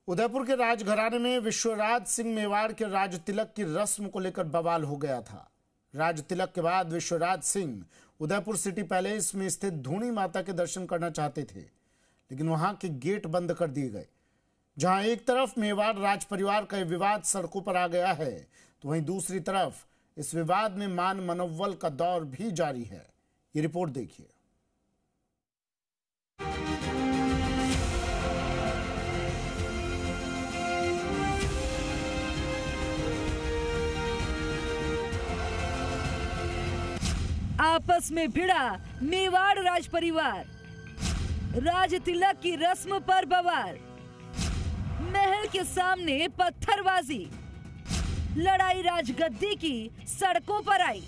उदयपुर के राजघराने में विश्वराज सिंह मेवाड़ के राज तिलक की रस्म को लेकर बवाल हो गया था। राज तिलक के बाद विश्वराज सिंह उदयपुर सिटी पैलेस में स्थित धूनी माता के दर्शन करना चाहते थे, लेकिन वहां के गेट बंद कर दिए गए। जहां एक तरफ मेवाड़ राज परिवार का विवाद सड़कों पर आ गया है, तो वहीं दूसरी तरफ इस विवाद में मान मनोबल का दौर भी जारी है। ये रिपोर्ट देखिए। आपस में भिड़ा मेवाड़ राज परिवार, राज तिलक की रस्म पर बवाल, महल के सामने पत्थरबाजी, लड़ाई राजगद्दी की सड़कों पर आई।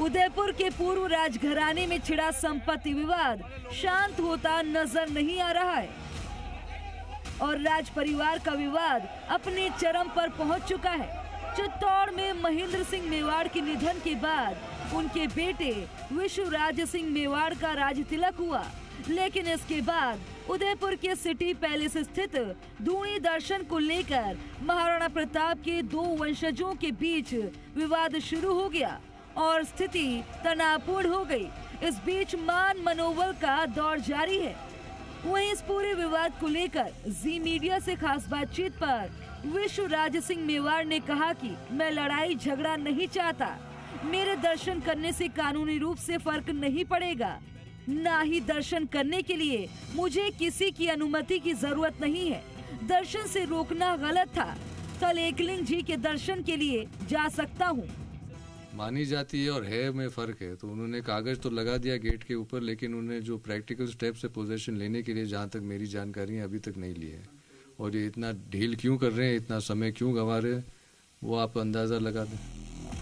उदयपुर के पूर्व राजघराने में छिड़ा संपत्ति विवाद शांत होता नजर नहीं आ रहा है और राज परिवार का विवाद अपने चरम पर पहुंच चुका है। चित्तौड़ में महेंद्र सिंह मेवाड़ के निधन के बाद उनके बेटे विश्वराज सिंह मेवाड़ का राज तिलक हुआ, लेकिन इसके बाद उदयपुर के सिटी पैलेस स्थित धूनी दर्शन को लेकर महाराणा प्रताप के दो वंशजों के बीच विवाद शुरू हो गया और स्थिति तनावपूर्ण हो गई। इस बीच मान मनोबल का दौर जारी है। वहीं इस पूरे विवाद को लेकर जी मीडिया से खास बातचीत पर विश्वराज सिंह मेवाड़ ने कहा कि मैं लड़ाई झगड़ा नहीं चाहता, मेरे दर्शन करने से कानूनी रूप से फर्क नहीं पड़ेगा, ना ही दर्शन करने के लिए मुझे किसी की अनुमति की जरूरत नहीं है। दर्शन से रोकना गलत था। कल एकलिंग जी के दर्शन के लिए जा सकता हूँ। मानी जाती है और है में फर्क है। तो उन्होंने कागज तो लगा दिया गेट के ऊपर, लेकिन उन्हें जो प्रैक्टिकल स्टेप्स है पोजीशन लेने के लिए, जहाँ तक मेरी जानकारी है, अभी तक नहीं ली है। और ये इतना ढील क्यों कर रहे हैं, इतना समय क्यों गंवा रहे हैं, वो आप अंदाजा लगा दें।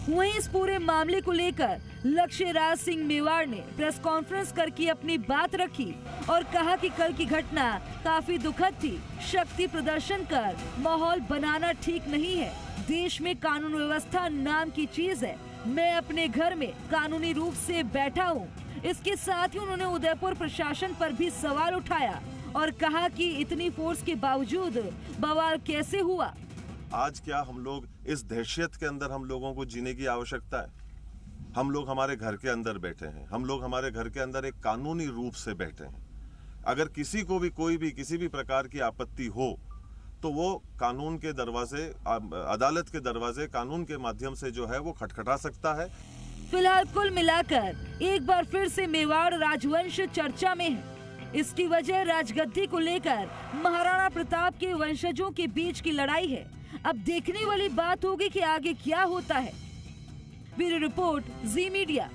वहीं इस पूरे मामले को लेकर लक्ष्यराज सिंह मेवाड़ ने प्रेस कॉन्फ्रेंस करके अपनी बात रखी और कहा कि कल की घटना काफी दुखद थी। शक्ति प्रदर्शन कर माहौल बनाना ठीक नहीं है। देश में कानून व्यवस्था नाम की चीज है। मैं अपने घर में कानूनी रूप से बैठा हूँ। इसके साथ ही उन्होंने उदयपुर प्रशासन पर भी सवाल उठाया और कहा कि इतनी फोर्स के बावजूद बवाल कैसे हुआ। आज क्या हम लोग इस दहशत के अंदर हम लोगों को जीने की आवश्यकता है? हम लोग हमारे घर के अंदर बैठे हैं, हम लोग हमारे घर के अंदर एक कानूनी रूप से बैठे हैं। अगर किसी को भी कोई भी किसी भी प्रकार की आपत्ति हो तो वो कानून के दरवाजे, अदालत के दरवाजे, कानून के माध्यम से जो है वो खटखटा सकता है। फिलहाल कुल मिलाकर एक बार फिर से मेवाड़ राजवंश चर्चा में है। इसकी वजह राजगद्दी को लेकर महाराणा प्रताप के वंशजों के बीच की लड़ाई है। अब देखने वाली बात होगी कि आगे क्या होता है। ब्यूरो रिपोर्ट, जी मीडिया।